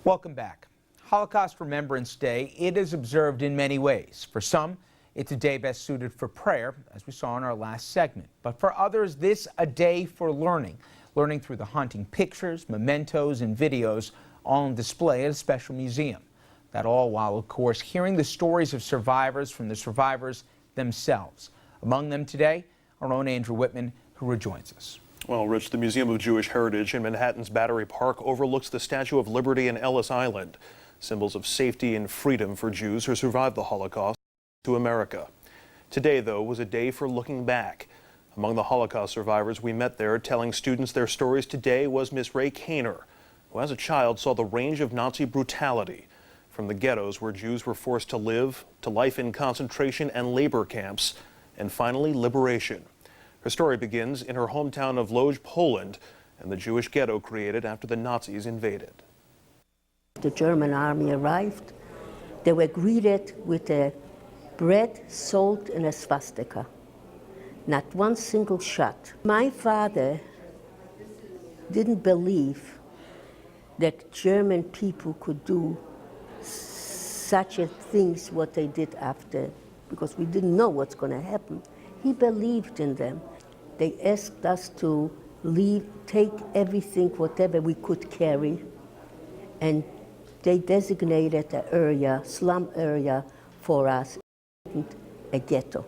Welcome back. Holocaust Remembrance Day, it is observed in many ways. For some, it's a day best suited for prayer, as we saw in our last segment. But for others, this a day for learning. Learning through the haunting pictures, mementos, and videos, all on display at a special museum. That all while, of course, hearing the stories of survivors from the survivors themselves. Among them today, our own Andrew Whitman, who rejoins us. Well, Rich, the Museum of Jewish Heritage in Manhattan's Battery Park overlooks the Statue of Liberty and Ellis Island, symbols of safety and freedom for Jews who survived the Holocaust to America. Today, though, was a day for looking back. Among the Holocaust survivors we met there telling students their stories today was Miss Ray Kaner, who as a child saw the range of Nazi brutality, from the ghettos where Jews were forced to live, to life in concentration and labor camps, and finally liberation. Her story begins in her hometown of Lodz, Poland, and the Jewish ghetto created after the Nazis invaded. The German army arrived. They were greeted with a bread, salt, and a swastika. Not one single shot. My father didn't believe that German people could do such a things what they did after, because we didn't know what's going to happen. He believed in them. They asked us to leave, take everything, whatever we could carry, and they designated an area, slum area, for us, a ghetto.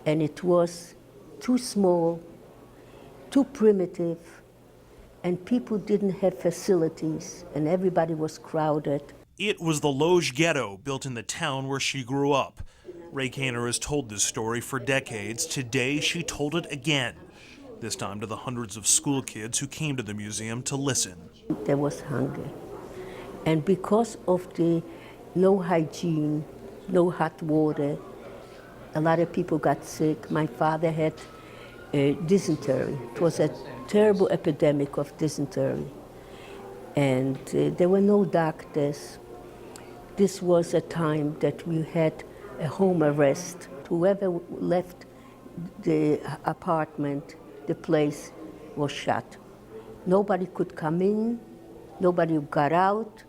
And it was too small, too primitive, and people didn't have facilities, and everybody was crowded. It was the Lodz ghetto built in the town where she grew up. Ray Kaner has told this story for decades. Today, she told it again, this time to the hundreds of school kids who came to the museum to listen. There was hunger. And because of the no hygiene, no hot water, a lot of people got sick. My father had dysentery. It was a terrible epidemic of dysentery. And there were no doctors. This was a time that we had a home arrest. Whoever left the apartment, the place was shot. Nobody could come in, nobody got out.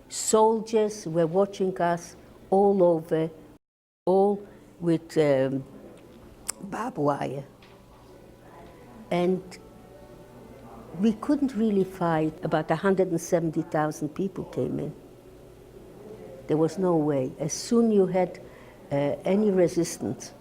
Soldiers were watching us all over, all with barbed wire. And we couldn't really fight. About 170,000 people came in. There was no way. As soon you had any resistance,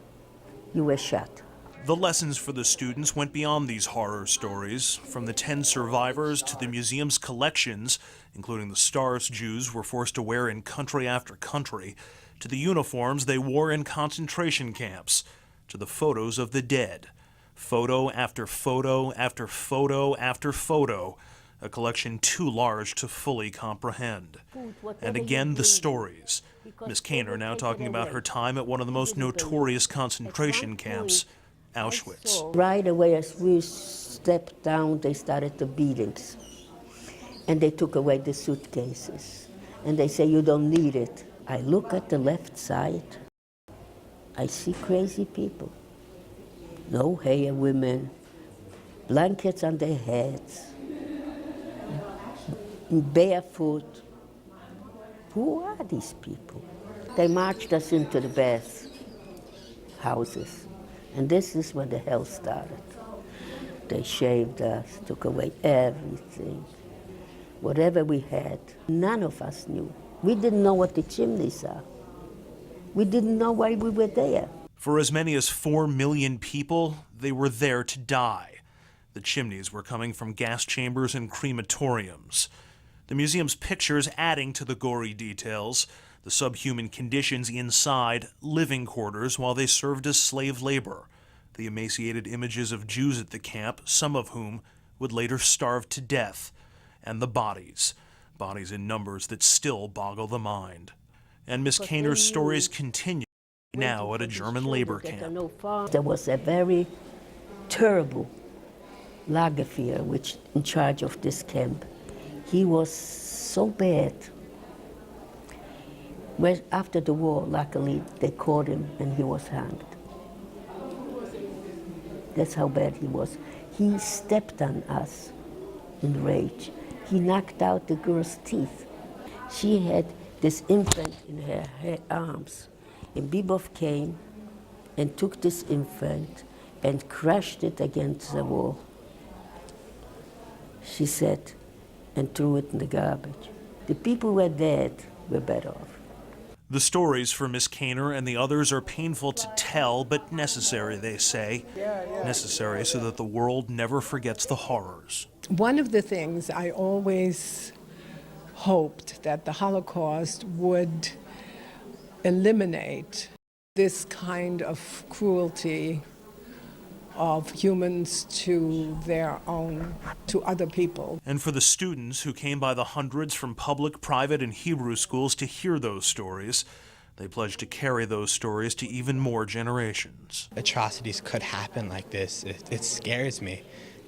you were shot. The lessons for the students went beyond these horror stories. From the 10 survivors to the museum's collections, including the stars Jews were forced to wear in country after country, to the uniforms they wore in concentration camps, to the photos of the dead. Photo after photo after photo after photo, a collection too large to fully comprehend. And again, the stories. Miss Kaner now talking about her time at one of the most notorious concentration camps, Auschwitz. Right away, as we stepped down, they started the beatings. And they took away the suitcases. And they say, you don't need it. I look at the left side. I see crazy people. No hair women, blankets on their heads, barefoot. Who are these people? They marched us into the bath houses. And this is when the hell started. They shaved us, took away everything. Whatever we had, none of us knew. We didn't know what the chimneys are. We didn't know why we were there. For as many as 4 million people, they were there to die. The chimneys were coming from gas chambers and crematoriums. The museum's pictures adding to the gory details, the subhuman conditions inside living quarters while they served as slave labor, the emaciated images of Jews at the camp, some of whom would later starve to death, and the bodies in numbers that still boggle the mind. And Miss Kaner's stories continue now at a German labor camp. There was a very terrible Lagerfeuer, which in charge of this camp. He was so bad. Well, after the war, luckily, they caught him and he was hanged. That's how bad he was. He stepped on us in rage. He knocked out the girl's teeth. She had this infant in her arms. And Bebov came and took this infant and crushed it against the wall, she said, and threw it in the garbage. The people who were dead were better off. The stories for Miss Kaner and the others are painful to tell, but necessary, they say. Necessary so that the world never forgets the horrors. One of the things I always hoped that the Holocaust would eliminate this kind of cruelty of humans to other people. And for the students who came by the hundreds from public, private, and Hebrew schools to hear those stories, they pledged to carry those stories to even more generations. Atrocities could happen like this. It scares me.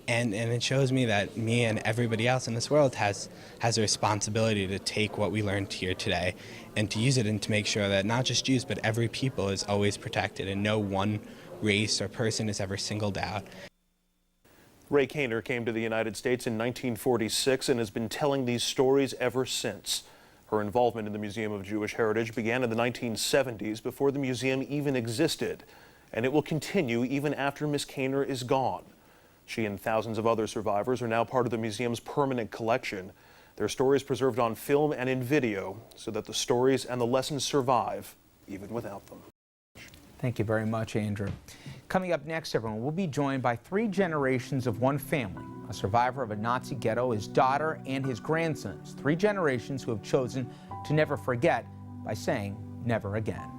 And it shows me that me and everybody else in this world has a responsibility to take what we learned here today and to use it and to make sure that not just Jews, but every people is always protected and no one race or person is ever singled out. Ray Kaner came to the United States in 1946 and has been telling these stories ever since. Her involvement in the Museum of Jewish Heritage began in the 1970s, before the museum even existed, and it will continue even after Miss Kaner is gone. She and thousands of other survivors are now part of the museum's permanent collection. Their stories preserved on film and in video so that the stories and the lessons survive even without them. Thank you very much, Andrew. Coming up next, everyone, we'll be joined by 3 generations of one family. A survivor of a Nazi ghetto, his daughter, and his grandsons. 3 generations who have chosen to never forget by saying never again.